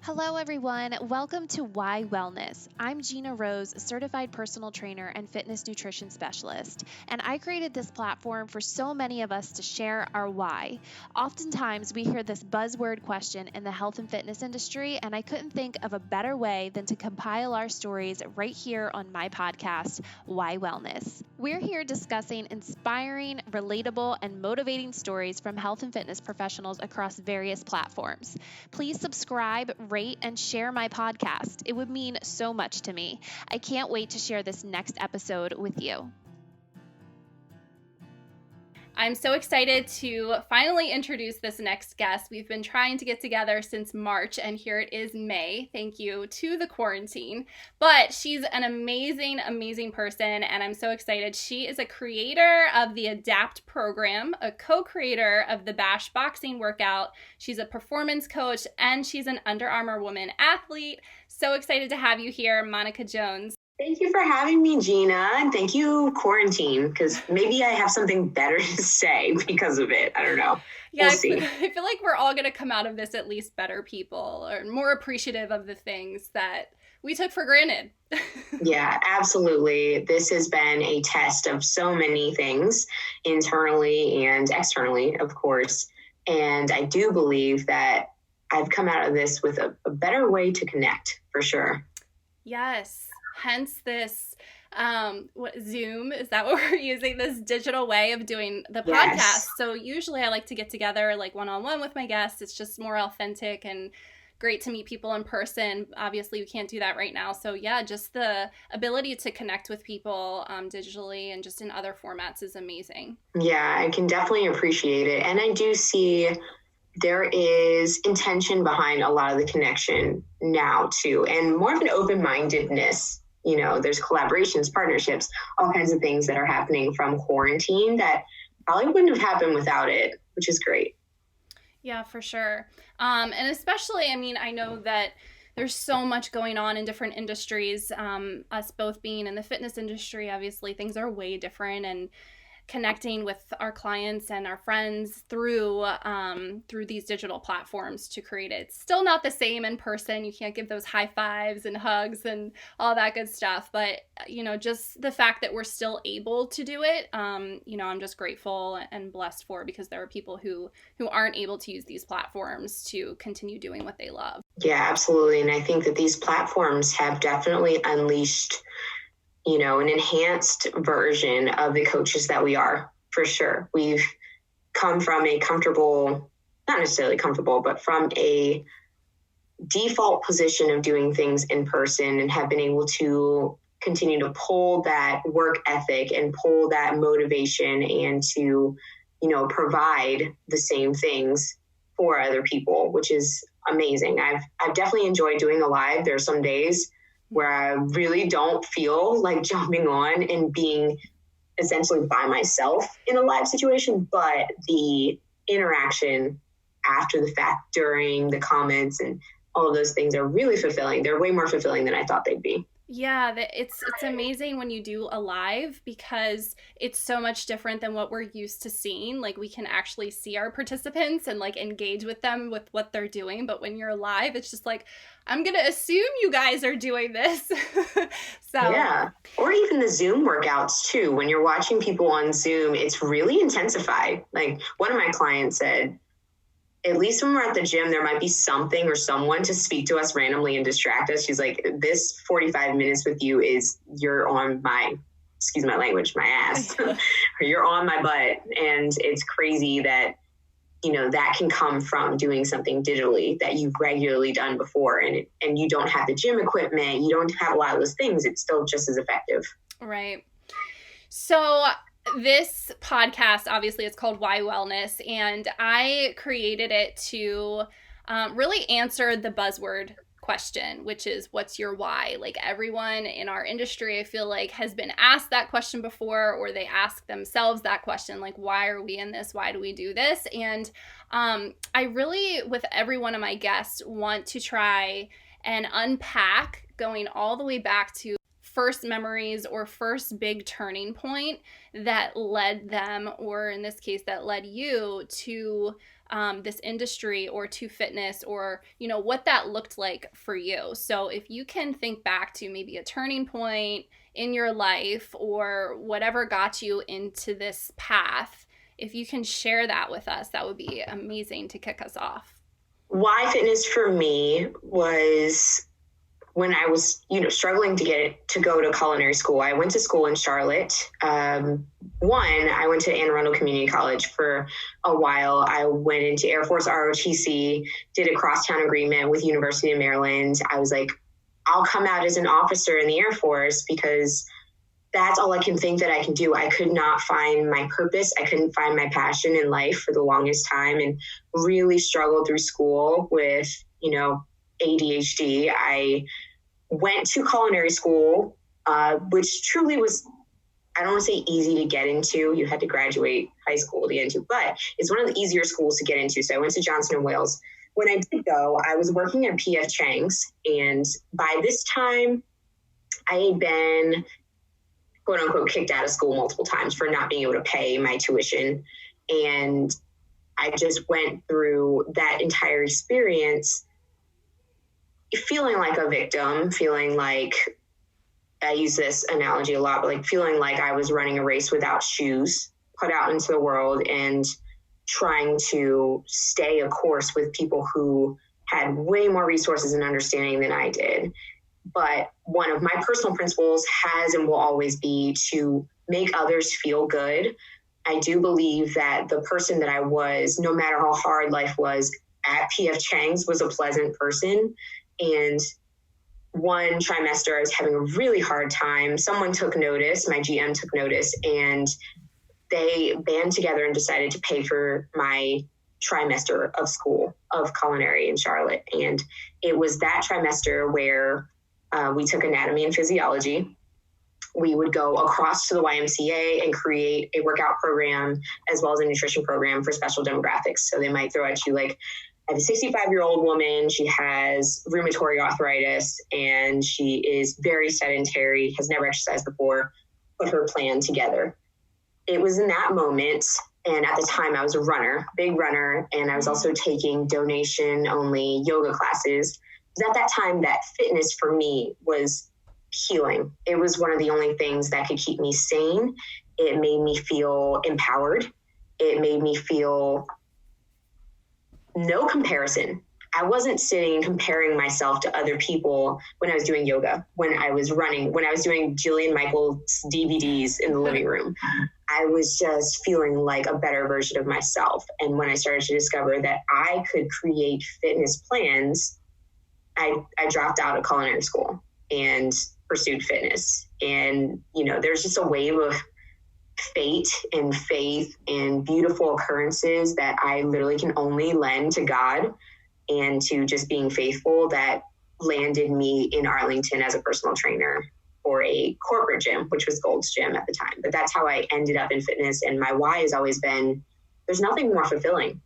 Hello, everyone. Welcome to Why Wellness. I'm Gina Rose, a certified personal trainer and fitness nutrition specialist, and I created this platform for so many of us to share our why. Oftentimes, we hear this buzzword question in the health and fitness industry, and I couldn't think of a better way than to compile our stories right here on my podcast, Why Wellness. We're here discussing inspiring, relatable, and motivating stories from health and fitness professionals across various platforms. Please subscribe, rate, and share my podcast. It would mean so much to me. I can't wait to share this next episode with you. I'm so excited to finally introduce this next guest. We've been trying to get together since March, and here it is May. Thank you to the quarantine. But she's an amazing, amazing person, and I'm so excited. She is a creator of the ADAPT program, a co-creator of the Bash boxing workout. She's a performance coach, and she's an Under Armour woman athlete. So excited to have you here, Monica Jones. Thank you for having me, Gina, and thank you, quarantine, because maybe I have something better to say because of it. I don't know. Yeah, we'll see. I feel like we're all going to come out of this at least better people or more appreciative of the things that we took for granted. Yeah, absolutely. This has been a test of so many things, internally and externally, of course. And I do believe that I've come out of this with a better way to connect, for sure. Yes. Hence this, Zoom, is that what we're using? This digital way of doing the podcast. Yes. So usually I like to get together like one-on-one with my guests. It's just more authentic and great to meet people in person. Obviously, we can't do that right now. So yeah, just the ability to connect with people digitally and just in other formats is amazing. Yeah, I can definitely appreciate it. And I do see there is intention behind a lot of the connection now too, and more of an open-mindedness. You know, there's collaborations, partnerships, all kinds of things that are happening from quarantine that probably wouldn't have happened without it, which is great. Yeah, for sure. And especially, I mean, I know that there's so much going on in different industries. Us both being in the fitness industry, obviously things are way different, and connecting with our clients and our friends through these digital platforms to create it. It's still not the same in person. You can't give those high fives and hugs and all that good stuff. But, you know, just the fact that we're still able to do it, you know, I'm just grateful and blessed for, because there are people who aren't able to use these platforms to continue doing what they love. Yeah, absolutely. And I think that these platforms have definitely unleashed, you know, an enhanced version of the coaches that we are, for sure. We've come from a comfortable, not necessarily comfortable, but from a default position of doing things in person, and have been able to continue to pull that work ethic and pull that motivation and to, you know, provide the same things for other people, which is amazing. I've definitely enjoyed doing the live. There are some days where I really don't feel like jumping on and being essentially by myself in a live situation, but the interaction after the fact, during the comments and all of those things are really fulfilling. They're way more fulfilling than I thought they'd be. Yeah, it's amazing when you do a live, because it's so much different than what we're used to seeing. Like, we can actually see our participants and like engage with them with what they're doing. But when you're live, it's just like, I'm going to assume you guys are doing this. So yeah. Or even the Zoom workouts too. When you're watching people on Zoom, it's really intensified. Like, one of my clients said, at least when we're at the gym, there might be something or someone to speak to us randomly and distract us. She's like, this 45 minutes with you is, you're on my, excuse my language, my ass, or you're on my butt. And it's crazy that, you know, that can come from doing something digitally that you've regularly done before. And you don't have the gym equipment. You don't have a lot of those things. It's still just as effective. Right. So this podcast, obviously, it's called Why Wellness, and I created it to really answer the buzzword question, which is, what's your why? Like, everyone in our industry, I feel like, has been asked that question before, or they ask themselves that question, like, why are we in this? Why do we do this? And I really, with every one of my guests, want to try and unpack, going all the way back to first memories or first big turning point that led them, or in this case, that led you to this industry or to fitness, or, you know, what that looked like for you. So if you can think back to maybe a turning point in your life or whatever got you into this path, if you can share that with us, that would be amazing to kick us off. Why fitness for me was when I was, struggling to go to culinary school. I went to school in Charlotte. I went to Anne Arundel Community College for a while. I went into Air Force ROTC, did a crosstown agreement with University of Maryland. I was like, I'll come out as an officer in the Air Force because that's all I can think that I can do. I could not find my purpose. I couldn't find my passion in life for the longest time, and really struggled through school with, ADHD. I went to culinary school, which truly was, I don't want to say easy to get into. You had to graduate high school to get into, but it's one of the easier schools to get into. So I went to Johnson & Wales. When I did go, I was working at P.F. Chang's. And by this time, I had been, quote unquote, kicked out of school multiple times for not being able to pay my tuition. And I just went through that entire experience feeling like a victim, feeling like, I use this analogy a lot, but like feeling like I was running a race without shoes, put out into the world and trying to stay a course with people who had way more resources and understanding than I did. But one of my personal principles has and will always be to make others feel good. I do believe that the person that I was, no matter how hard life was at P.F. Chang's, was a pleasant person. And one trimester, I was having a really hard time. Someone took notice, my GM took notice, and they band together and decided to pay for my trimester of school of culinary in Charlotte. And it was that trimester where we took anatomy and physiology. We would go across to the YMCA and create a workout program as well as a nutrition program for special demographics. So they might throw at you like, I have a 65-year-old woman. She has rheumatoid arthritis and she is very sedentary, has never exercised before, put her plan together. It was in that moment, and at the time I was a runner, big runner, and I was also taking donation-only yoga classes. It was at that time that fitness for me was healing. It was one of the only things that could keep me sane. It made me feel empowered. It made me feel no comparison. I wasn't sitting and comparing myself to other people when I was doing yoga, when I was running, when I was doing Jillian Michaels DVDs in the living room. I was just feeling like a better version of myself. And when I started to discover that I could create fitness plans, I dropped out of culinary school and pursued fitness. And, there's just a wave of fate and faith and beautiful occurrences that I literally can only lend to God and to just being faithful that landed me in Arlington as a personal trainer for a corporate gym, which was Gold's Gym at the time. But that's how I ended up in fitness. And my why has always been, there's nothing more fulfilling.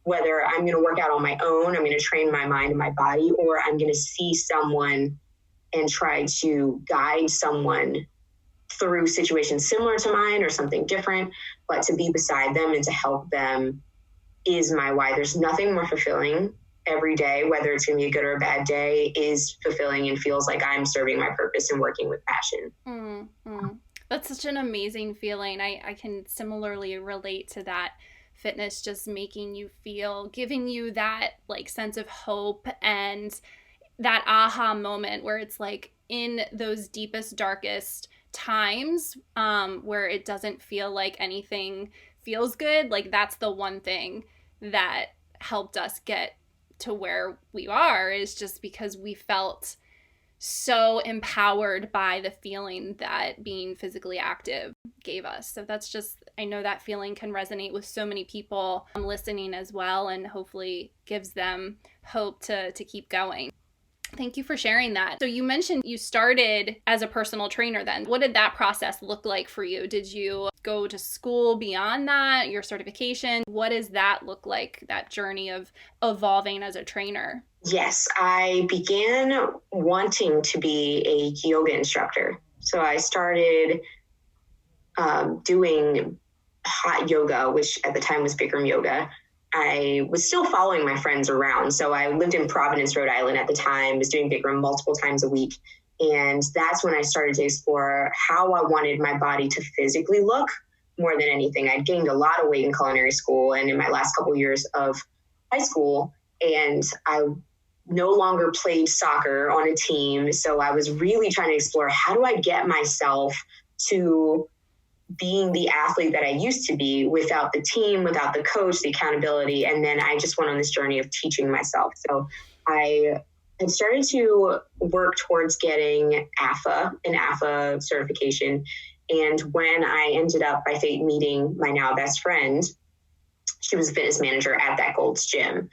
Whether I'm going to work out on my own, I'm going to train my mind and my body, or I'm going to see someone and try to guide someone through situations similar to mine or something different, but to be beside them and to help them is my why. There's nothing more fulfilling. Every day, whether it's going to be a good or a bad day, is fulfilling and feels like I'm serving my purpose and working with passion. Mm-hmm. That's such an amazing feeling. I can similarly relate to that. Fitness just making you feel, giving you that like sense of hope and that aha moment where it's like in those deepest, darkest times where it doesn't feel like anything feels good. Like that's the one thing that helped us get to where we are, is just because we felt so empowered by the feeling that being physically active gave us. So that's just, I know that feeling can resonate with so many people listening as well, and hopefully gives them hope to keep going. Thank you for sharing that. So you mentioned you started as a personal trainer then. What did that process look like for you? Did you go to school beyond that, your certification? What does that look like, that journey of evolving as a trainer? Yes, I began wanting to be a yoga instructor. So I started doing hot yoga, which at the time was Bikram yoga. I was still following my friends around. So I lived in Providence, Rhode Island at the time, was doing Bikram multiple times a week. And that's when I started to explore how I wanted my body to physically look more than anything. I'd gained a lot of weight in culinary school and in my last couple of years of high school. And I no longer played soccer on a team. So I was really trying to explore, how do I get myself to being the athlete that I used to be without the team, without the coach, the accountability. And then I just went on this journey of teaching myself. So I had started to work towards getting an AFA certification. And when I ended up by fate meeting my now best friend, she was a fitness manager at that Gold's Gym.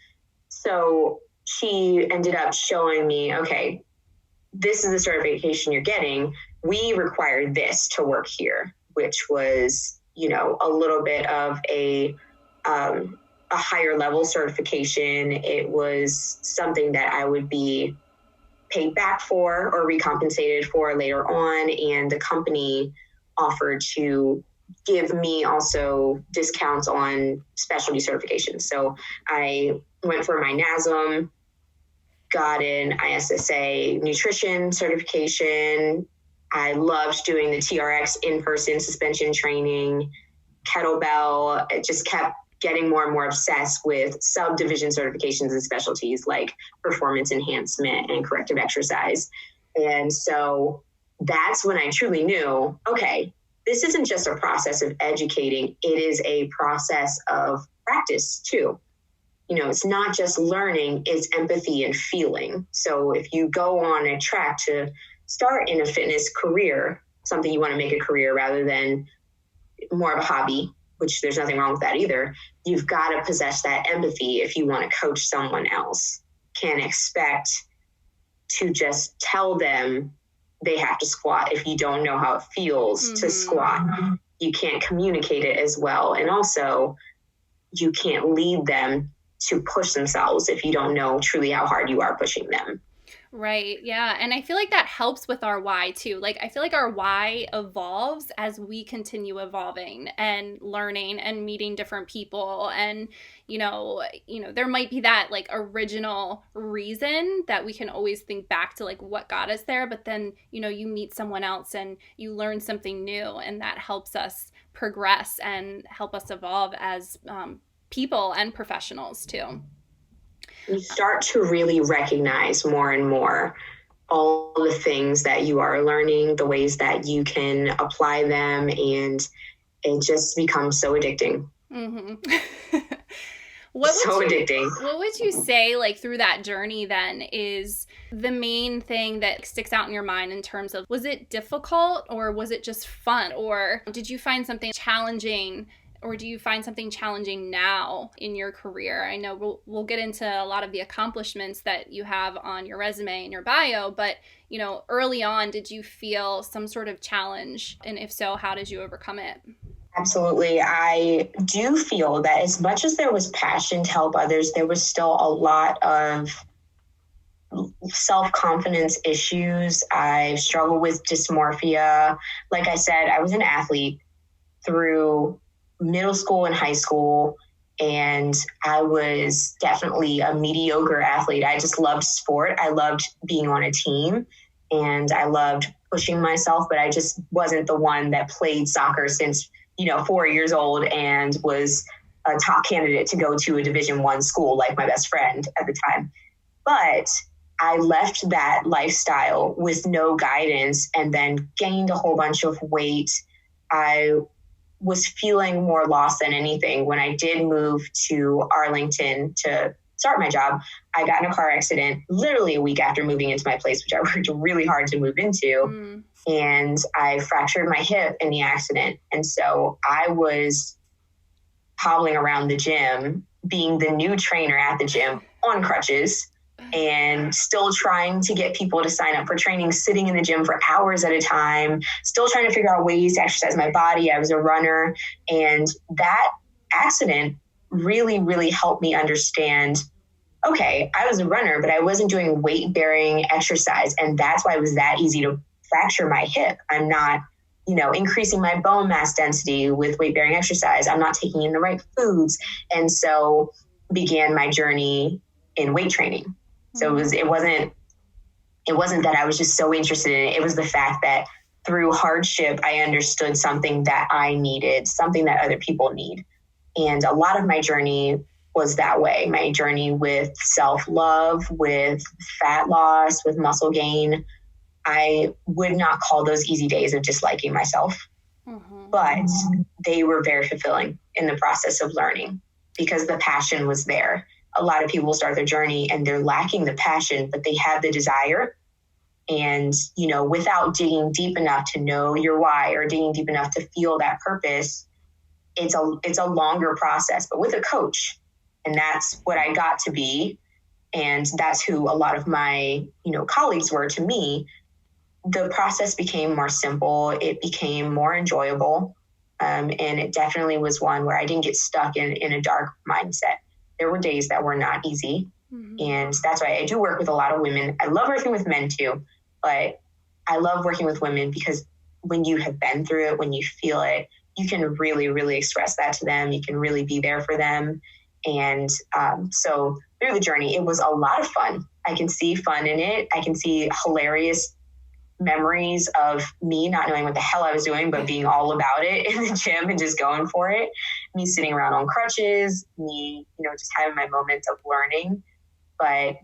So she ended up showing me, okay, this is the certification you're getting. We require this to work here, which was, a little bit of a higher level certification. It was something that I would be paid back for or recompensated for later on. And the company offered to give me also discounts on specialty certifications. So I went for my NASM, got an ISSA nutrition certification. I loved doing the TRX in-person suspension training, kettlebell. It just kept getting more and more obsessed with subdivision certifications and specialties like performance enhancement and corrective exercise. And so that's when I truly knew, okay, this isn't just a process of educating. It is a process of practice too. It's not just learning, it's empathy and feeling. So if you go on a track to start in a fitness career, something you want to make a career rather than more of a hobby, which there's nothing wrong with that either, you've got to possess that empathy if you want to coach someone else. Can't expect to just tell them they have to squat if you don't know how it feels to squat. You can't communicate it as well. And also, you can't lead them to push themselves if you don't know truly how hard you are pushing them. Right. Yeah. And I feel like that helps with our why too. Like, I feel like our why evolves as we continue evolving and learning and meeting different people. And, there might be that like original reason that we can always think back to like what got us there. But then, you meet someone else and you learn something new, and that helps us progress and help us evolve as people and professionals too. You start to really recognize more and more all the things that you are learning, the ways that you can apply them, and it just becomes so addicting. Mm-hmm. Addicting. What would you say, like, through that journey then is the main thing that sticks out in your mind in terms of, was it difficult or was it just fun? Or did you find something challenging? Or do you find something challenging now in your career? I know we'll get into a lot of the accomplishments that you have on your resume and your bio, but, early on, did you feel some sort of challenge? And if so, how did you overcome it? Absolutely. I do feel that as much as there was passion to help others, there was still a lot of self-confidence issues. I struggled with dysmorphia. Like I said, I was an athlete through middle school and high school, and I was definitely a mediocre athlete. I just loved sport. I loved being on a team, and I loved pushing myself, but I just wasn't the one that played soccer since 4 years old and was a top candidate to go to a Division I school like my best friend at the time. But I left that lifestyle with no guidance and then gained a whole bunch of weight. I was feeling more lost than anything. When I did move to Arlington to start my job, I got in a car accident literally a week after moving into my place, which I worked really hard to move into. And I fractured my hip in the accident. And so I was hobbling around the gym, being the new trainer at the gym on crutches, and still trying to get people to sign up for training, sitting in the gym for hours at a time, still trying to figure out ways to exercise my body. I was a runner. And that accident really, really helped me understand, okay, I was a runner, but I wasn't doing weight-bearing exercise. And that's why it was that easy to fracture my hip. I'm not, increasing my bone mass density with weight-bearing exercise. I'm not taking in the right foods. And so began my journey in weight training. So it wasn't that I was just so interested in it. It was the fact that through hardship, I understood something that I needed, something that other people need. And a lot of my journey was that way. My journey with self-love, with fat loss, with muscle gain. I would not call those easy days of disliking myself, but they were very fulfilling in the process of learning because the passion was there. A lot of people start their journey and they're lacking the passion, but they have the desire. And, you know, without digging deep enough to know your why or digging deep enough to feel that purpose, it's a longer process. But with a coach, and that's what I got to be, and that's who a lot of my, you know, colleagues were to me, the process became more simple. It became more enjoyable. And it definitely was one where I didn't get stuck in a dark mindset. There were days that were not easy. And that's why I do work with a lot of women. I love working with men too, but I love working with women because when you have been through it, when you feel it, you can really, really express that to them. You can really be there for them. And so through the journey, it was a lot of fun. I can see fun in it. I can see hilarious memories of me not knowing what the hell I was doing, but being all about it in the gym and just going for it. Me sitting around on crutches, me, you know, just having my moments of learning. But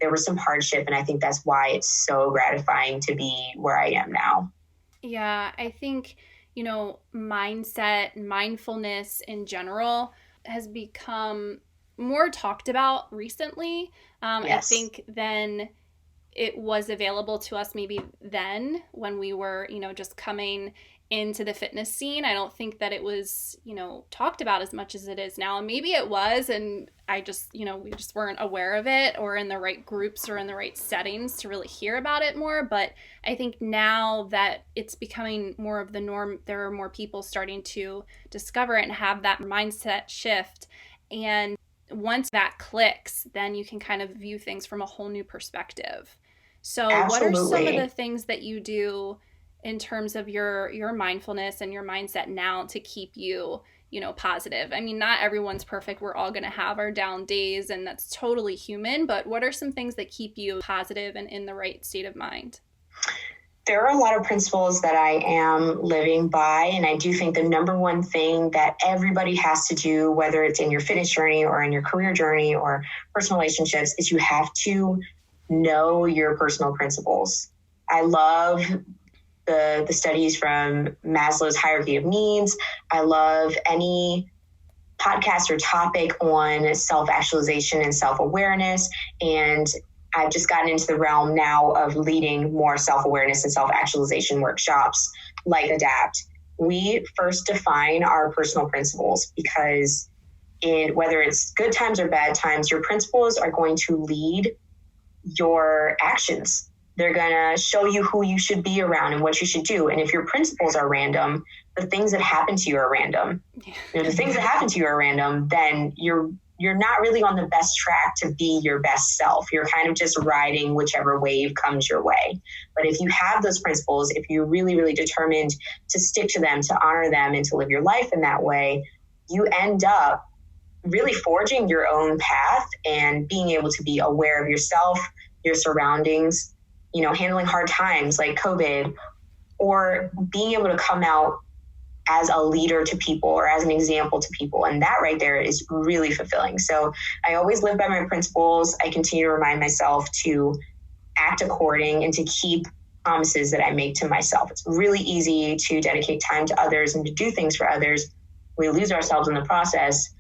there was some hardship, and I think that's why it's so gratifying to be where I am now. Yeah, I think, you know, mindset, mindfulness in general has become more talked about recently. Yes. I think than it was available to us maybe then when we were, you know, just coming into the fitness scene. I don't think that it was, you know, talked about as much as it is now. And maybe it was, and I just, you know, we just weren't aware of it or in the right groups or in the right settings to really hear about it more. But I think now that it's becoming more of the norm, there are more people starting to discover it and have that mindset shift. And once that clicks, then you can kind of view things from a whole new perspective. So Absolutely. What are some of the things that you do in terms of your mindfulness and your mindset now to keep you, you know, positive? I mean, not everyone's perfect. We're all going to have our down days, and that's totally human. But what are some things that keep you positive and in the right state of mind? There are a lot of principles that I am living by, and I do think the number one thing that everybody has to do, whether it's in your fitness journey or in your career journey or personal relationships, is you have to know your personal principles. I love the studies from Maslow's hierarchy of needs. I love any podcast or topic on self-actualization and self-awareness. And I've just gotten into the realm now of leading more self-awareness and self-actualization workshops like ADAPT. We first define our personal principles because whether it's good times or bad times, your principles are going to lead your actions. They're going to show you who you should be around and what you should do. And if your principles are random, the things that happen to you are random. If the things that happen to you are random, then you're not really on the best track to be your best self. You're kind of just riding whichever wave comes your way. But if you have those principles, if you're really, really determined to stick to them, to honor them, and to live your life in that way, you end up really forging your own path and being able to be aware of yourself, your surroundings, you know, handling hard times like COVID, or being able to come out as a leader to people or as an example to people. And that right there is really fulfilling. So I always live by my principles. I continue to remind myself to act according and to keep promises that I make to myself. It's really easy to dedicate time to others and to do things for others. We lose ourselves in the process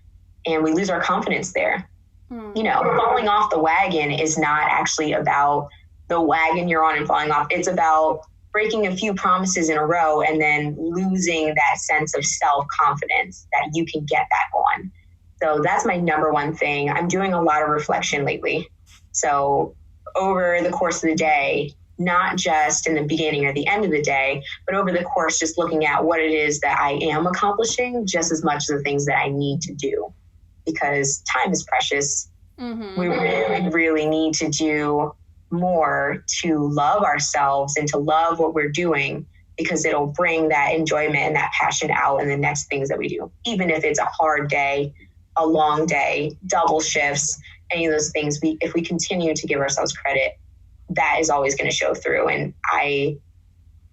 and we lose our confidence there. You know, falling off the wagon is not actually about the wagon you're on and falling off. It's about breaking a few promises in a row and then losing that sense of self-confidence that you can get back on. So that's my number one thing. I'm doing a lot of reflection lately. So over the course of the day, not just in the beginning or the end of the day, but over the course, just looking at what it is that I am accomplishing just as much as the things that I need to do, because time is precious. We really, really need to do more to love ourselves and to love what we're doing, because it'll bring that enjoyment and that passion out in the next things that we do. Even if it's a hard day, a long day, double shifts, any of those things, if we continue to give ourselves credit, that is always going to show through. And I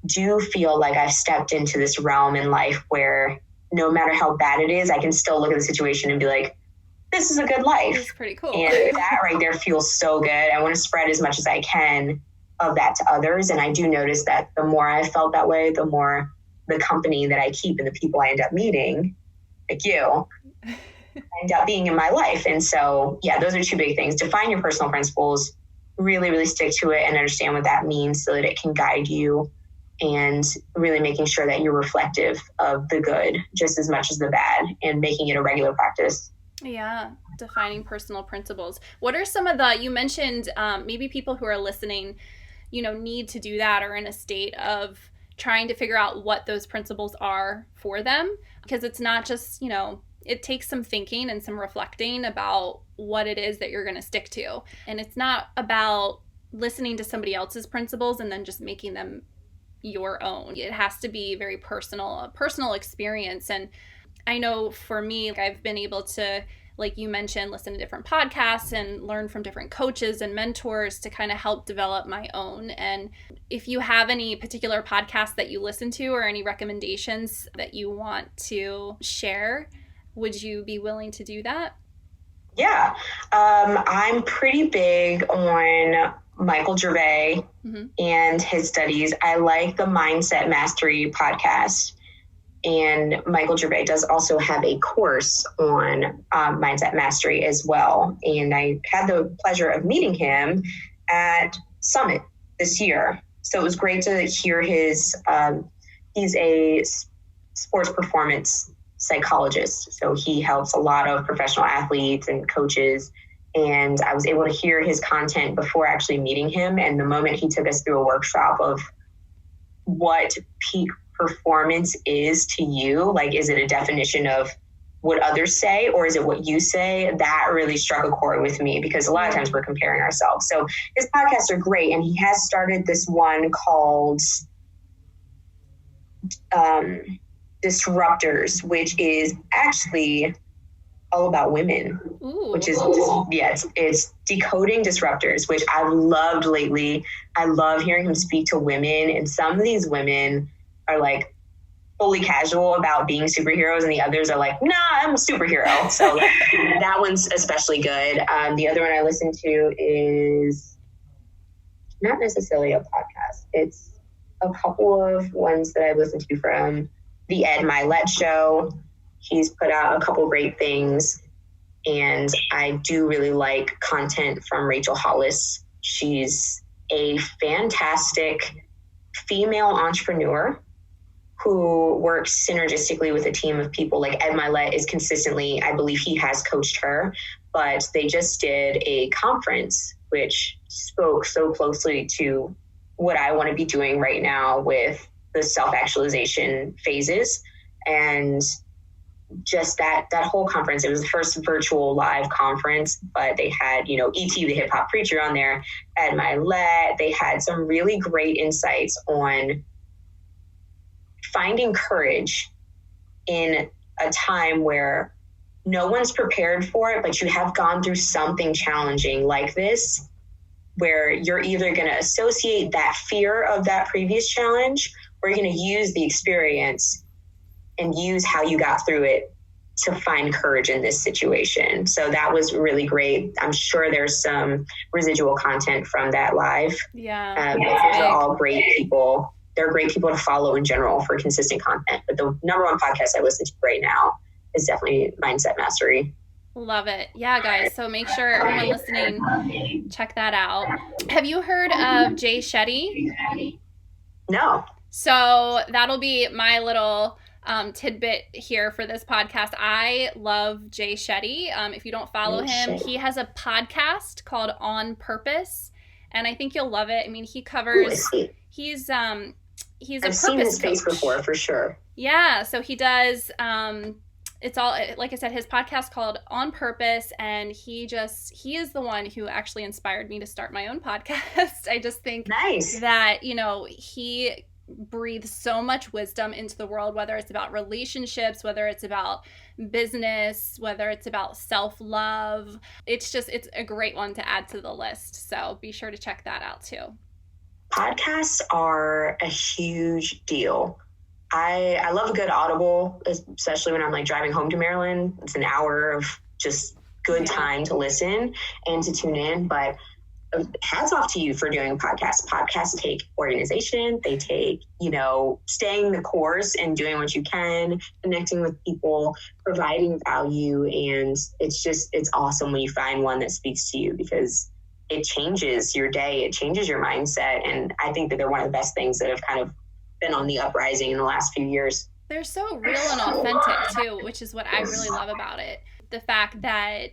do feel like I've stepped into this realm in life where no matter how bad it is, I can still look at the situation and be like, this is a good life. It's pretty cool. And that right there feels so good. I want to spread as much as I can of that to others. And I do notice that the more I felt that way, the more the company that I keep and the people I end up meeting, like you, end up being in my life. And so, yeah, those are two big things. Define your personal principles, really, really stick to it and understand what that means so that it can guide you, and really making sure that you're reflective of the good just as much as the bad and making it a regular practice. Yeah, defining personal principles. What are some of you mentioned maybe people who are listening, need to do that or in a state of trying to figure out what those principles are for them, because it's not just, it takes some thinking and some reflecting about what it is that you're going to stick to. And it's not about listening to somebody else's principles and then just making them your own. It has to be very personal, a personal experience. And I know for me, I've been able to, like you mentioned, listen to different podcasts and learn from different coaches and mentors to kind of help develop my own. And if you have any particular podcasts that you listen to or any recommendations that you want to share, would you be willing to do that? Yeah. I'm pretty big on Michael Gervais and his studies. I like the Mindset Mastery podcast. And Michael Gervais does also have a course on Mindset Mastery as well. And I had the pleasure of meeting him at Summit this year. So it was great to hear his, he's a sports performance psychologist. So he helps a lot of professional athletes and coaches. And I was able to hear his content before actually meeting him. And the moment he took us through a workshop of what peak performance is to you, like, is it a definition of what others say or is it what you say? That really struck a chord with me because a lot of times we're comparing ourselves. So his podcasts are great. And he has started this one called Disruptors, which is actually all about women. Ooh. Which is it's decoding disruptors, which I've loved lately. I love hearing him speak to women, and some of these women are like fully casual about being superheroes, and the others are like, nah, I'm a superhero. So that one's especially good. The other one I listen to is not necessarily a podcast. It's a couple of ones that I've listened to from the Ed Milet Show. He's put out a couple great things, and I do really like content from Rachel Hollis. She's a fantastic female entrepreneur who works synergistically with a team of people. Like Ed Milet is consistently, I believe he has coached her, but they just did a conference which spoke so closely to what I want to be doing right now with the self-actualization phases. And just that whole conference, it was the first virtual live conference, but they had, E.T., the hip hop preacher on there, Ed Milet. They had some really great insights on finding courage in a time where no one's prepared for it, but you have gone through something challenging like this, where you're either going to associate that fear of that previous challenge, or you're going to use the experience and use how you got through it to find courage in this situation. So that was really great. I'm sure there's some residual content from that live. Yeah. Those are all great people. They're great people to follow in general for consistent content. But the number one podcast I listen to right now is definitely Mindset Mastery. Love it. Yeah, guys. So make sure everyone listening, check that out. Have you heard of Jay Shetty? No. So that'll be my little tidbit here for this podcast. I love Jay Shetty. If you don't follow him, he has a podcast called On Purpose, and I think you'll love it. I mean, he covers. He's a I've seen his face before, for sure. Yeah, so he does. It's all, like I said, his podcast called On Purpose, and he is the one who actually inspired me to start my own podcast. I just think nice that, he breathe so much wisdom into the world, whether it's about relationships, whether it's about business, whether it's about self-love. It's a great one to add to the list. So be sure to check that out too. Podcasts are a huge deal. I love a good Audible, especially when I'm like driving home to Maryland. It's an hour of just good time to listen and to tune in. But hats off to you for doing podcasts. Podcasts take organization. They take, staying the course and doing what you can, connecting with people, providing value. And it's awesome when you find one that speaks to you, because it changes your day. It changes your mindset. And I think that they're one of the best things that have kind of been on the uprising in the last few years. They're so real and authentic too, which is what I really love about it. The fact that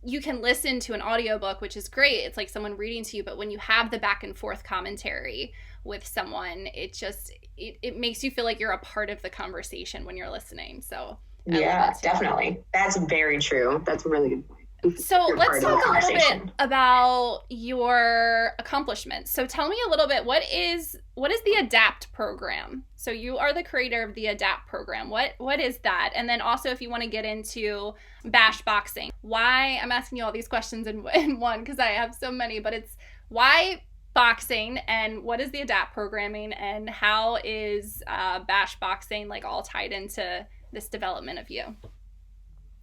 you can listen to an audiobook, which is great. It's like someone reading to you, but when you have the back and forth commentary with someone, it makes you feel like you're a part of the conversation when you're listening. So yeah, definitely. That's very true. That's a really good point. So let's talk a little bit about your accomplishments. So tell me a little bit, what is the ADAPT program? So you are the creator of the ADAPT program. What is that? And then also, if you want to get into Bash Boxing, why, I'm asking you all these questions in one because I have so many, but it's why boxing and what is the ADAPT programming and how is Bash Boxing like all tied into this development of you?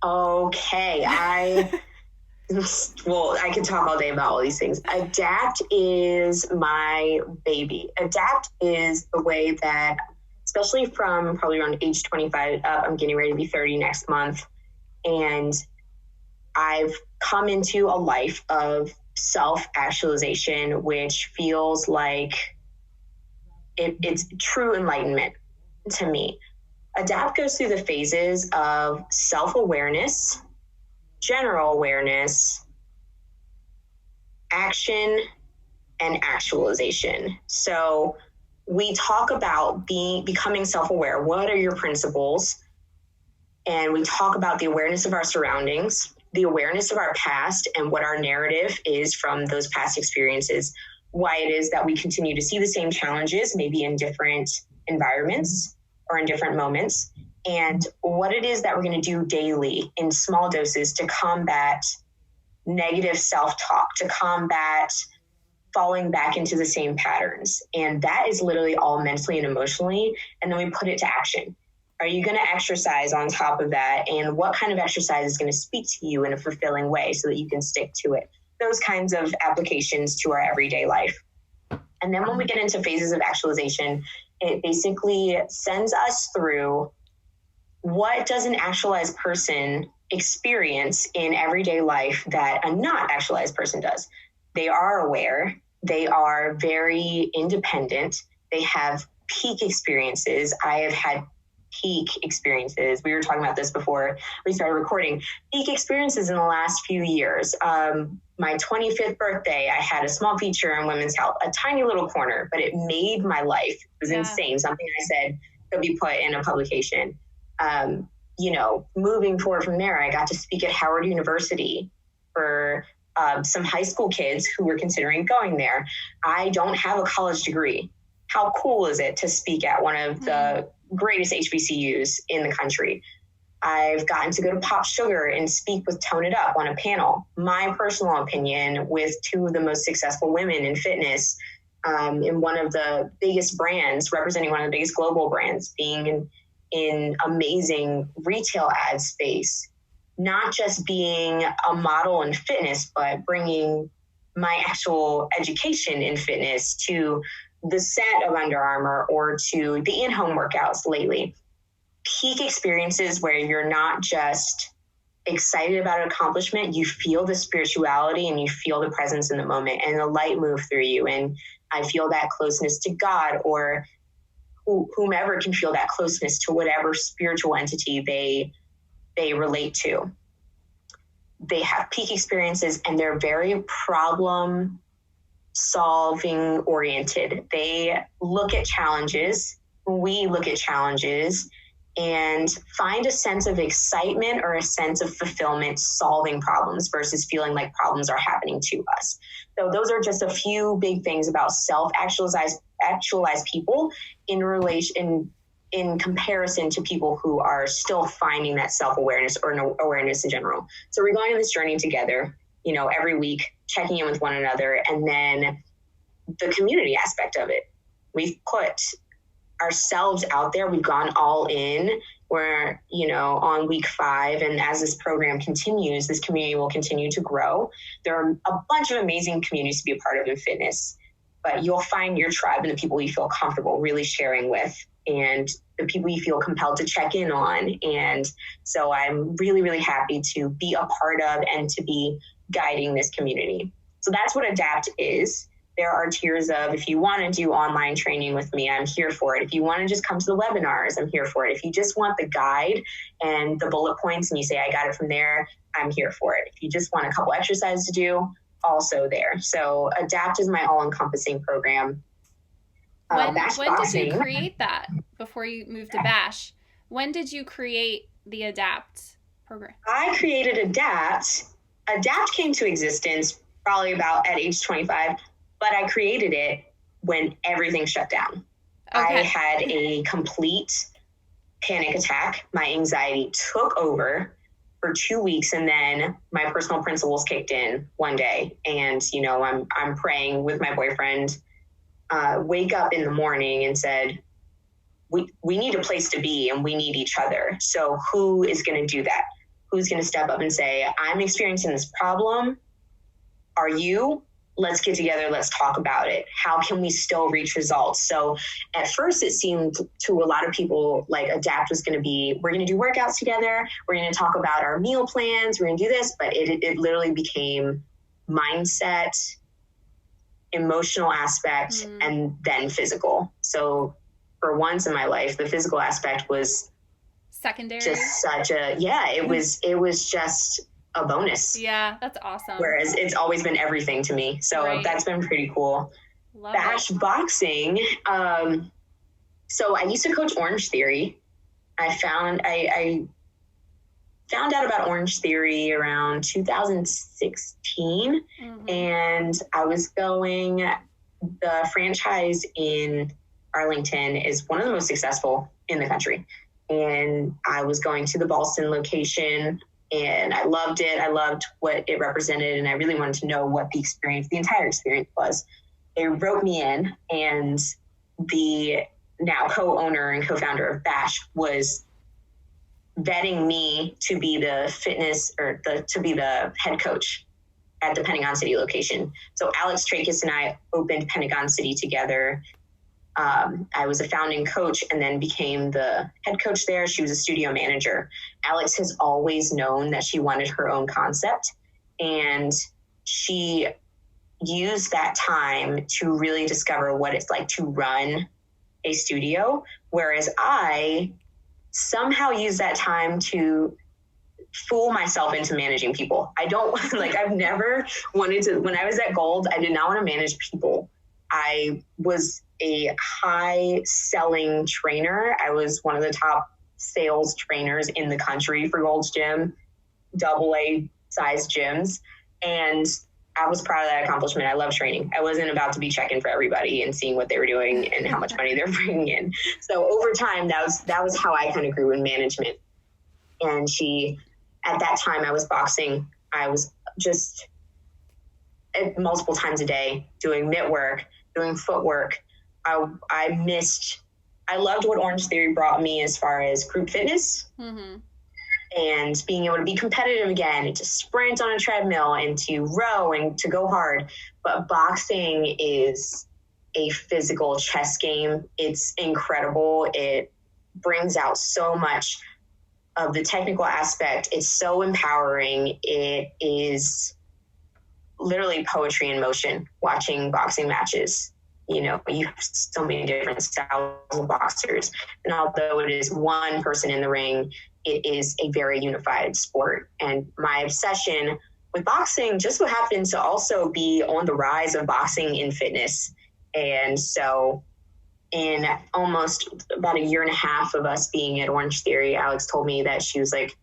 Okay, I could talk all day about all these things. ADAPT is my baby. ADAPT is the way that, especially from probably around age 25 up, I'm getting ready to be 30 next month. And I've come into a life of self-actualization, which feels like it's true enlightenment to me. ADAPT goes through the phases of self-awareness, general awareness, action, and actualization. So we talk about becoming self-aware. What are your principles? And we talk about the awareness of our surroundings, the awareness of our past, and what our narrative is from those past experiences, why it is that we continue to see the same challenges, maybe in different environments or in different moments, and what it is that we're going to do daily in small doses to combat negative self-talk, to combat falling back into the same patterns. And that is literally all mentally and emotionally. And then we put it to action. Are you going to exercise on top of that? And what kind of exercise is going to speak to you in a fulfilling way so that you can stick to it? Those kinds of applications to our everyday life. And then when we get into phases of actualization, it basically sends us through what does an actualized person experience in everyday life that a not actualized person does. They are aware. They are very independent. They have peak experiences. I have had peak experiences. We were talking about this before we started recording. Peak experiences in the last few years. My 25th birthday, I had a small feature in Women's Health, a tiny little corner, but it made my life. It was insane. Something I said could be put in a publication. Moving forward from there, I got to speak at Howard University for some high school kids who were considering going there. I don't have a college degree. How cool is it to speak at one of the greatest HBCUs in the country? I've gotten to go to Pop Sugar and speak with Tone It Up on a panel. My personal opinion, with two of the most successful women in fitness, in one of the biggest brands, representing one of the biggest global brands, being in amazing retail ad space, not just being a model in fitness, but bringing my actual education in fitness to the set of Under Armour or to the in-home workouts lately. Peak experiences where you're not just excited about an accomplishment, you feel the spirituality and you feel the presence in the moment and the light move through you. And I feel that closeness to God, or whomever can feel that closeness to whatever spiritual entity they relate to. They have peak experiences and they're very problem solving oriented. They look at challenges. We look at challenges and find a sense of excitement or a sense of fulfillment solving problems versus feeling like problems are happening to us. So those are just a few big things about self-actualized actualize people in comparison to people who are still finding that self-awareness or no awareness in general. So we're going on this journey together, every week, checking in with one another. And then the community aspect of it. We've put ourselves out there. We've gone all in. We're, on week 5. And as this program continues, this community will continue to grow. There are a bunch of amazing communities to be a part of in fitness, but you'll find your tribe and the people you feel comfortable really sharing with, and the people you feel compelled to check in on. And so I'm really, really happy to be a part of and to be guiding this community. So that's what ADAPT is. There are tiers of, if you want to do online training with me, I'm here for it. If you want to just come to the webinars, I'm here for it. If you just want the guide and the bullet points and you say, I got it from there, I'm here for it. If you just want a couple exercises to do, also there. So ADAPT is my all-encompassing program. When did you create that before you moved to Bash? When did you create the ADAPT program? I created ADAPT. ADAPT came to existence probably about at age 25, but I created it when everything shut down. Okay. I had a complete panic attack. My anxiety took over for 2 weeks, and then my personal principles kicked in one day. And, I'm praying with my boyfriend, wake up in the morning and said, we need a place to be and we need each other. So who is going to do that? Who's going to step up and say, I'm experiencing this problem. Are you? Let's get together. Let's talk about it. How can we still reach results? So at first it seemed to a lot of people like ADAPT was going to be, we're going to do workouts together. We're going to talk about our meal plans. We're going to do this, but it literally became mindset, emotional aspect, and then physical. So for once in my life, the physical aspect was secondary. Just such a, it was just a bonus. Yeah, that's awesome. Whereas it's always been everything to me. So that's been pretty cool. Love Bash it. Boxing. So I used to coach Orange Theory. I found out about Orange Theory around 2016, and I was going, the franchise in Arlington is one of the most successful in the country. And I was going to the Ballston location, and I loved it. I loved what it represented, and I really wanted to know what the entire experience was. They wrote me in, and the now co-owner and co-founder of Bash was vetting me to be the to be the head coach at the Pentagon City location. So Alex Trachis and I opened Pentagon City together. I was a founding coach and then became the head coach there. She was a studio manager. Alex has always known that she wanted her own concept, and she used that time to really discover what it's like to run a studio, whereas I somehow use that time to fool myself into managing people. I don't I've never wanted to. When I was at Gold, I did not want to manage people. I was a high selling trainer. I was one of the top sales trainers in the country for Gold's Gym, AA size gyms. And I was proud of that accomplishment. I love training. I wasn't about to be checking for everybody and seeing what they were doing and how much money they're bringing in. So over time, that was how I kind of grew in management. And at that time I was boxing. I was just multiple times a day doing mitt work, doing footwork. I loved what Orange Theory brought me as far as group fitness. And being able to be competitive again and to sprint on a treadmill and to row and to go hard. But boxing is a physical chess game. It's incredible. It brings out so much of the technical aspect. It's so empowering. It is literally poetry in motion, watching boxing matches. You have so many different styles of boxers. And although it is one person in the ring, it is a very unified sport. And my obsession with boxing just so happens to also be on the rise of boxing in fitness. And so in almost about a year and a half of us being at Orange Theory, Alex told me that she was like,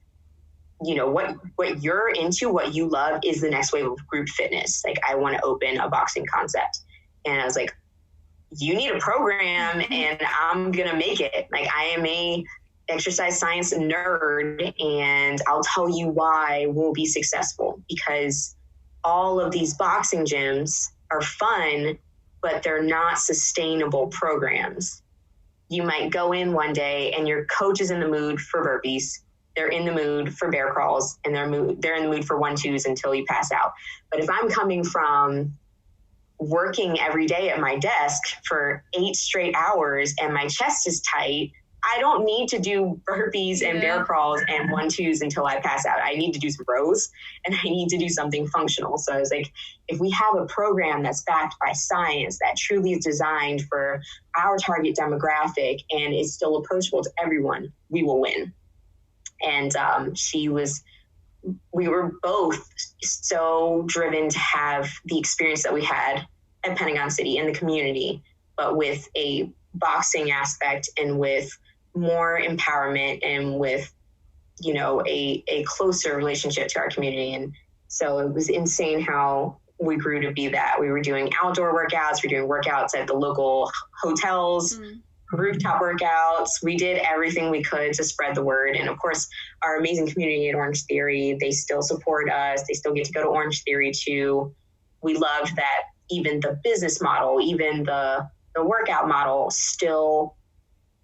what you're into, what you love is the next wave of group fitness. Like, I want to open a boxing concept. And I was like, you need a program and I'm going to make it. Like, I am a exercise science nerd, and I'll tell you why we'll be successful, because all of these boxing gyms are fun, but they're not sustainable programs. You might go in one day and your coach is in the mood for burpees. They're in the mood for bear crawls, and they're in the mood for 1-2s until you pass out. But if I'm coming from working every day at my desk for 8 straight hours and my chest is tight, I don't need to do burpees and bear crawls and 1-2s until I pass out. I need to do some rows, and I need to do something functional. So I was like, if we have a program that's backed by science, that truly is designed for our target demographic and is still approachable to everyone, we will win. And we were both so driven to have the experience that we had at Pentagon City in the community, but with a boxing aspect and with more empowerment and with, you know, a closer relationship to our community. And so it was insane how we grew to be that. We were doing outdoor workouts. We were doing workouts at the local hotels, rooftop workouts. We did everything we could to spread the word. And of course, our amazing community at Orange Theory, they still support us. They still get to go to Orange Theory too. We loved that even the business model, even the workout model still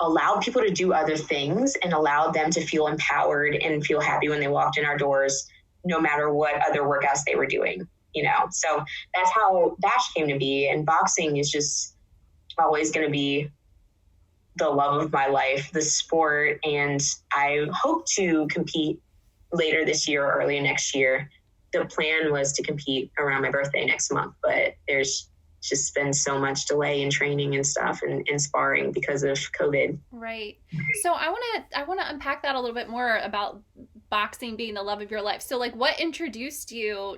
allowed people to do other things and allowed them to feel empowered and feel happy when they walked in our doors, no matter what other workouts they were doing, you know? So that's how Bash came to be. And boxing is just always going to be the love of my life, the sport. And I hope to compete later this year or early next year. The plan was to compete around my birthday next month, but there's just been so much delay in training and stuff and sparring because of COVID. Right. So I want to unpack that a little bit more about boxing being the love of your life. So like, what introduced you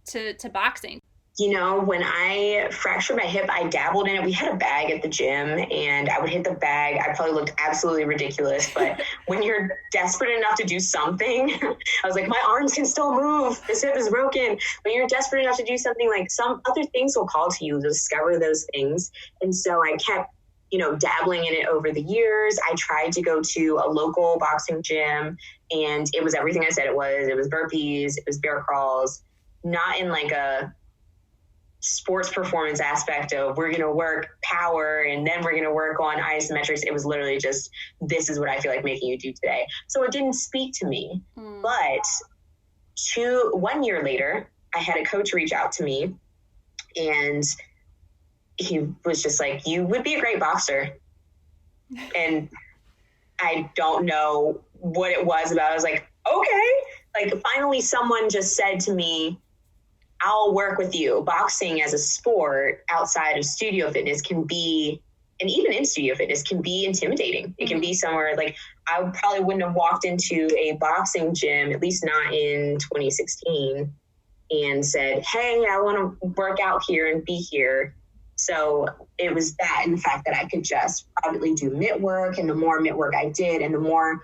to boxing? You know, when I fractured my hip, I dabbled in it. We had a bag at the gym and I would hit the bag. I probably looked absolutely ridiculous, but when you're desperate enough to do something, I was like, my arms can still move. This hip is broken. When you're desperate enough to do something, like some other things will call to you to discover those things. And so I kept, you know, dabbling in it over the years. I tried to go to a local boxing gym and it was everything I said it was. It was burpees, it was bear crawls, not in like a sports performance aspect of we're going to work power and then we're going to work on isometrics. It was literally just, this is what I feel like making you do today. So it didn't speak to me. But 1 year later, I had a coach reach out to me and he was just like, you would be a great boxer. And I don't know what it was about. I was like, okay. Like finally someone just said to me, I'll work with you. Boxing as a sport outside of studio fitness can be, and even in studio fitness, can be intimidating. It can be somewhere like I probably wouldn't have walked into a boxing gym, at least not in 2016, and said, hey, I want to work out here and be here. So it was that and the fact that I could just privately do mitt work. And the more mitt work I did and the more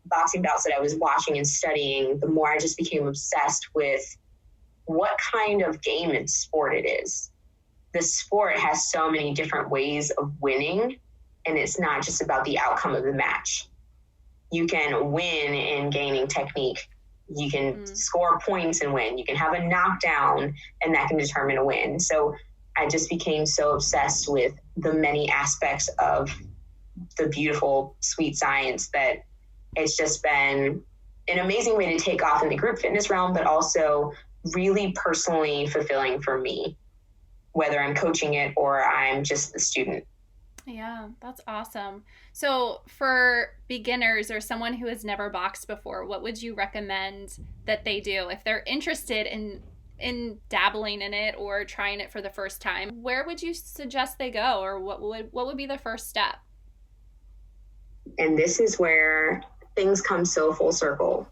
boxing bouts that I was watching and studying, the more I just became obsessed with what kind of game and sport it is. The sport has so many different ways of winning, and it's not just about the outcome of the match. You can win in gaining technique. You can score points and win. You can have a knockdown, and that can determine a win. So I just became so obsessed with the many aspects of the beautiful, sweet science that it's just been an amazing way to take off in the group fitness realm, but also really personally fulfilling for me, whether I'm coaching it or I'm just the student. Yeah, that's awesome. So for beginners or someone who has never boxed before, what would you recommend that they do if they're interested in dabbling in it or trying it for the first time? Where would you suggest they go, or what would be the first step? And this is where things come so full circle.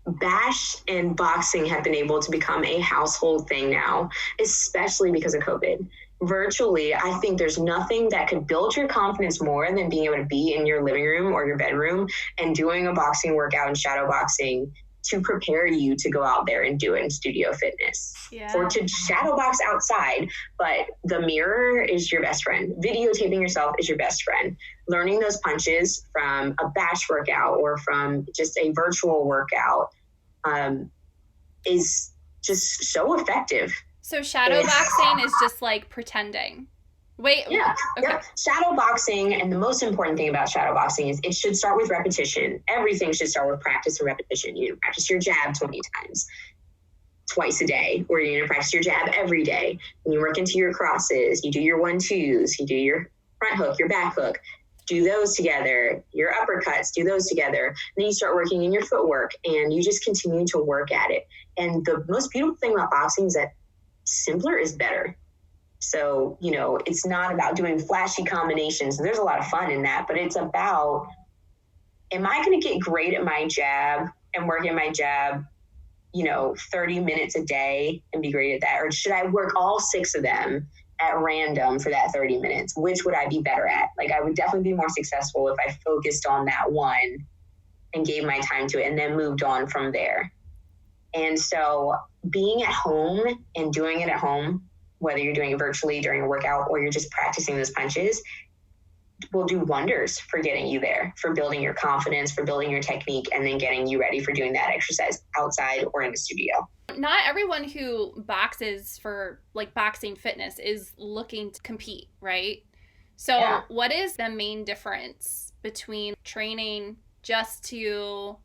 Bash and boxing have been able to become a household thing now, especially because of COVID. Virtually, I think there's nothing that could build your confidence more than being able to be in your living room or your bedroom and doing a boxing workout and shadow boxing to prepare you to go out there and do it in studio fitness, or to shadow box outside. But the mirror is your best friend. Videotaping yourself is your best friend. Learning those punches from a batch workout or from just a virtual workout is just so effective. So shadow boxing is just like pretending. Wait. Yeah. Okay. Yeah. Shadow boxing, and the most important thing about shadow boxing is it should start with repetition. Everything should start with practice and repetition. You practice your jab 20 times, twice a day, or you're going to practice your jab every day. And you work into your crosses. You do your 1-2s. You do your front hook, your back hook. Do those together. Your uppercuts, do those together. And then you start working in your footwork, and you just continue to work at it. And the most beautiful thing about boxing is that simpler is better. So, it's not about doing flashy combinations. There's a lot of fun in that, but it's about, am I going to get great at my jab and work in my jab, 30 minutes a day and be great at that? Or should I work all 6 of them at random for that 30 minutes? Which would I be better at? Like, I would definitely be more successful if I focused on that one and gave my time to it and then moved on from there. And so being at home and doing it at home, whether you're doing it virtually during a workout or you're just practicing those punches, will do wonders for getting you there, for building your confidence, for building your technique, and then getting you ready for doing that exercise outside or in the studio. Not everyone who boxes for like boxing fitness is looking to compete, right? So What is the main difference between training just to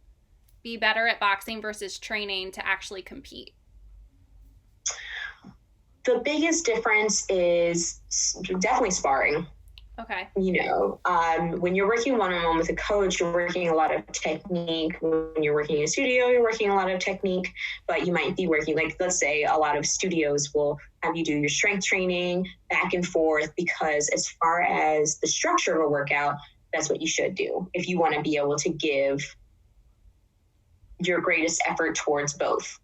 be better at boxing versus training to actually compete? The biggest difference is definitely sparring. Okay. When you're working one-on-one with a coach, you're working a lot of technique. When you're working in a studio, you're working a lot of technique, but you might be working, like, let's say a lot of studios will have you do your strength training back and forth, because as far as the structure of a workout, that's what you should do if you want to be able to give your greatest effort towards both.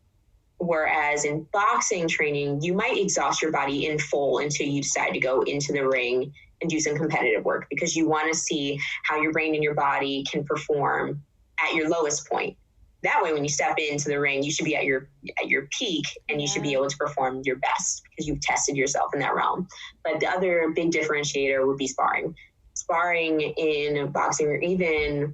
Whereas in boxing training, you might exhaust your body in full until you decide to go into the ring and do some competitive work, because you want to see how your brain and your body can perform at your lowest point. That way, when you step into the ring, you should be at your peak, and you should be able to perform your best because you've tested yourself in that realm. But the other big differentiator would be sparring. Sparring in boxing, or even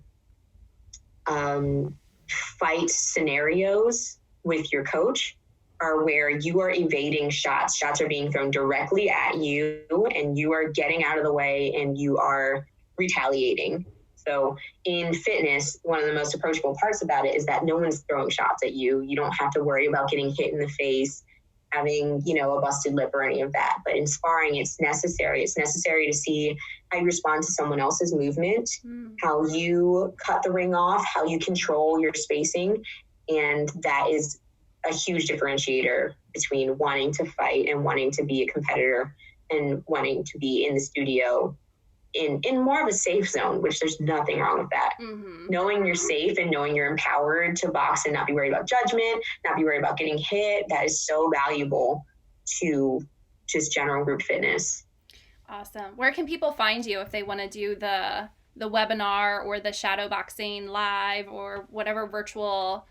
fight scenarios with your coach, are where you are evading shots. Shots are being thrown directly at you, and you are getting out of the way, and you are retaliating. So in fitness, one of the most approachable parts about it is that no one's throwing shots at you. You don't have to worry about getting hit in the face, having, a busted lip or any of that. But in sparring, it's necessary. It's necessary to see how you respond to someone else's movement, how you cut the ring off, how you control your spacing. And that is a huge differentiator between wanting to fight and wanting to be a competitor and wanting to be in the studio in more of a safe zone, which there's nothing wrong with that. Mm-hmm. Knowing you're safe and knowing you're empowered to box and not be worried about judgment, not be worried about getting hit, that is so valuable to just general group fitness. Awesome. Where can people find you if they want to do the webinar or the shadow boxing live or whatever virtual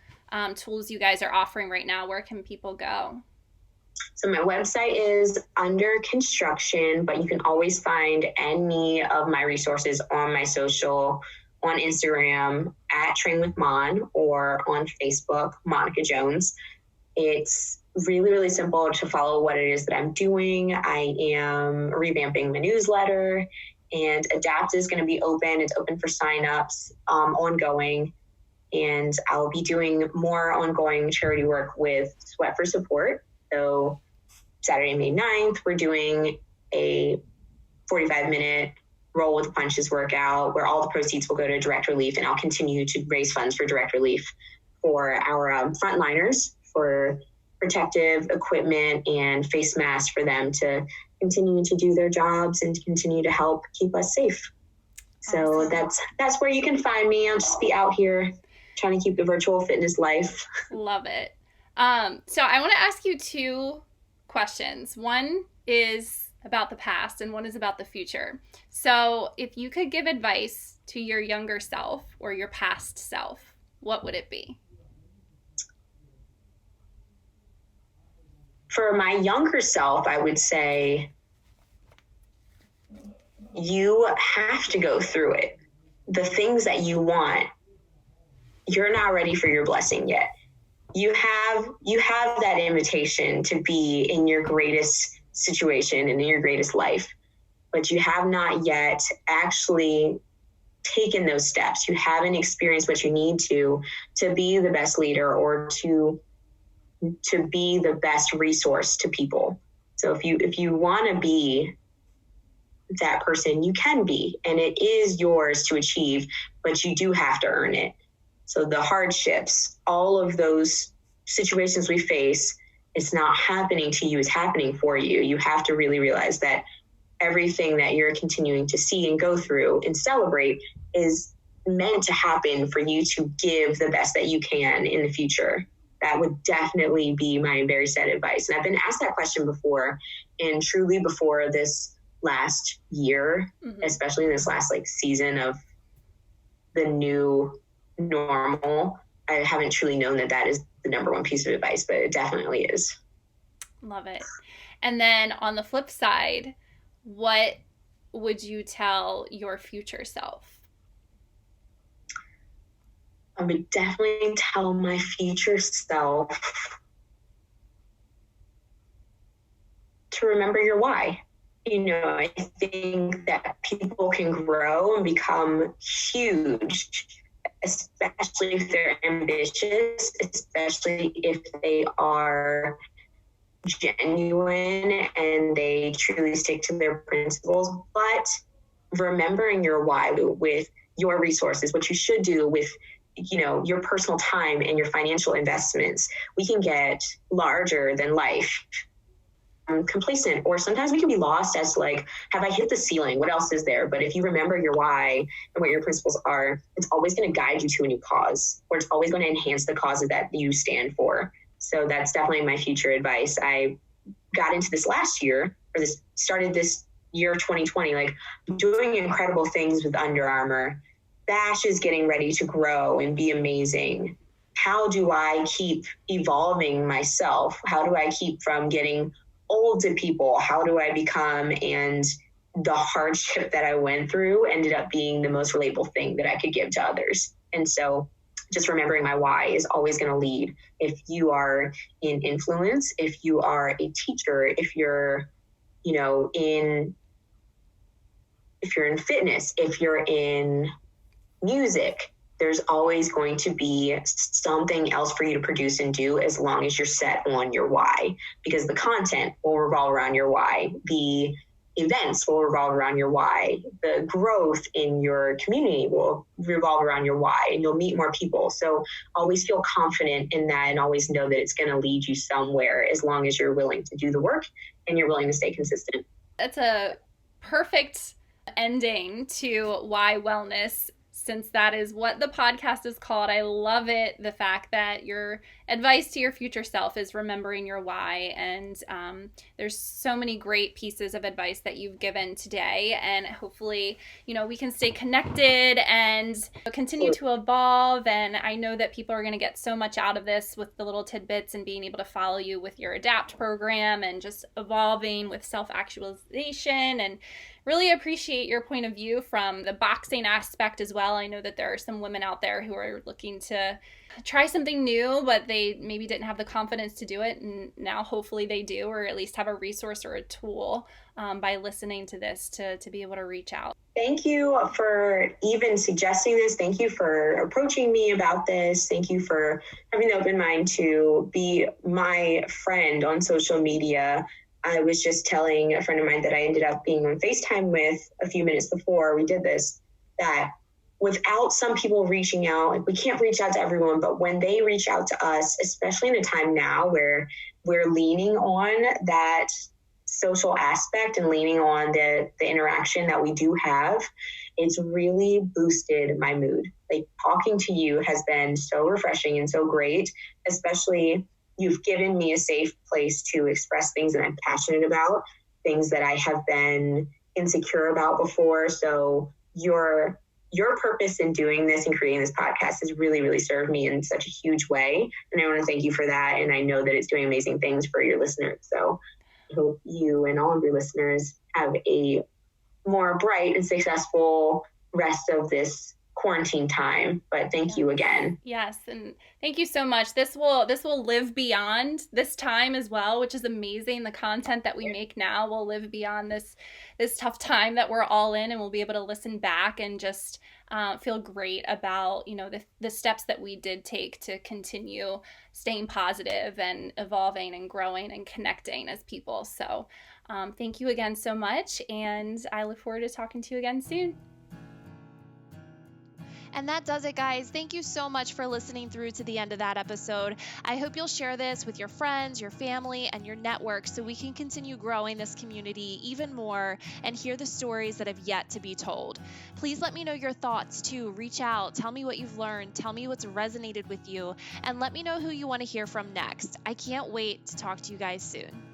tools you guys are offering right now? Where can people go? So my website is under construction, but you can always find any of my resources on my social, on Instagram at Train with Mon, or on Facebook, Monica Jones. It's really, really simple to follow what it is that I'm doing. I am revamping my newsletter, and Adapt is going to be open. It's open for signups, ongoing. And I'll be doing more ongoing charity work with Sweat for Support. So Saturday, May 9th, we're doing a 45-minute roll with punches workout where all the proceeds will go to Direct Relief, and I'll continue to raise funds for Direct Relief for our frontliners, for protective equipment and face masks for them to continue to do their jobs and to continue to help keep us safe. So awesome. That's where you can find me. I'll just be out here trying to keep the virtual fitness life. Love it. So I want to ask you 2 questions. One is about the past and one is about the future. So if you could give advice to your younger self or your past self, what would it be? for my younger self, I would say you have to go through it. The things that you want, you're not ready for your blessing yet. You have that invitation to be in your greatest situation and in your greatest life, but you have not yet actually taken those steps. You haven't experienced what you need to be the best leader or to be the best resource to people. So if you want to be that person, you can be, and it is yours to achieve, but you do have to earn it. So the hardships, all of those situations we face, it's not happening to you, it's happening for you. You have to really realize that everything that you're continuing to see and go through and celebrate is meant to happen for you to give the best that you can in the future. That would definitely be my very set advice. And I've been asked that question before, and truly before this last year, especially in this last season of the new normal, I haven't truly known that is the number one piece of advice, but it definitely is. Love it. And then on the flip side, what would you tell your future self? I would definitely tell my future self to remember your why. I think that people can grow and become huge, especially if they're ambitious, especially if they are genuine and they truly stick to their principles. But remembering your why with your resources, what you should do with your personal time and your financial investments, we can get larger than life, complacent, or sometimes we can be lost as have I hit the ceiling? What else is there? But if you remember your why and what your principles are, it's always going to guide you to a new cause, or it's always going to enhance the causes that you stand for. So that's definitely my future advice. I got into this last year, started this year 2020, doing incredible things with Under Armour. Bash is getting ready to grow and be amazing. How do I keep evolving myself? How do I keep from getting old to people? How do I become? And the hardship that I went through ended up being the most relatable thing that I could give to others. And so just remembering my why is always going to lead. If you are in influence, if you are a teacher, if you're, in fitness, if you're in music, there's always going to be something else for you to produce and do, as long as you're set on your why, because the content will revolve around your why. The events will revolve around your why. The growth in your community will revolve around your why, and you'll meet more people. So always feel confident in that, and always know that it's going to lead you somewhere, as long as you're willing to do the work and you're willing to stay consistent. That's a perfect ending to Why Wellness, since that is what the podcast is called. I love it. The fact that your advice to your future self is remembering your why. And there's so many great pieces of advice that you've given today. And hopefully, we can stay connected and continue to evolve. And I know that people are going to get so much out of this with the little tidbits and being able to follow you with your ADAPT program and just evolving with self-actualization, and really appreciate your point of view from the boxing aspect as well. I know that there are some women out there who are looking to try something new, but they maybe didn't have the confidence to do it. And now hopefully they do, or at least have a resource or a tool by listening to this to be able to reach out. Thank you for even suggesting this. Thank you for approaching me about this. Thank you for having the open mind to be my friend on social media. I was just telling a friend of mine that I ended up being on FaceTime with a few minutes before we did this, that without some people reaching out, we can't reach out to everyone, but when they reach out to us, especially in a time now where we're leaning on that social aspect and leaning on the interaction that we do have, it's really boosted my mood. Talking to you has been so refreshing and so great, especially you've given me a safe place to express things that I'm passionate about, things that I have been insecure about before. So your your purpose in doing this and creating this podcast has really, really served me in such a huge way. And I want to thank you for that. And I know that it's doing amazing things for your listeners. So I hope you and all of your listeners have a more bright and successful rest of this quarantine time. But thank you again. Yes, and thank you so much. This will live beyond this time as well, which is amazing. The content that we make now will live beyond this tough time that we're all in, and we'll be able to listen back and just feel great about the steps that we did take to continue staying positive and evolving and growing and connecting as people. So thank you again so much, and I look forward to talking to you again soon. And that does it, guys. Thank you so much for listening through to the end of that episode. I hope you'll share this with your friends, your family, and your network so we can continue growing this community even more and hear the stories that have yet to be told. Please let me know your thoughts too. Reach out. Tell me what you've learned. Tell me what's resonated with you. And let me know who you want to hear from next. I can't wait to talk to you guys soon.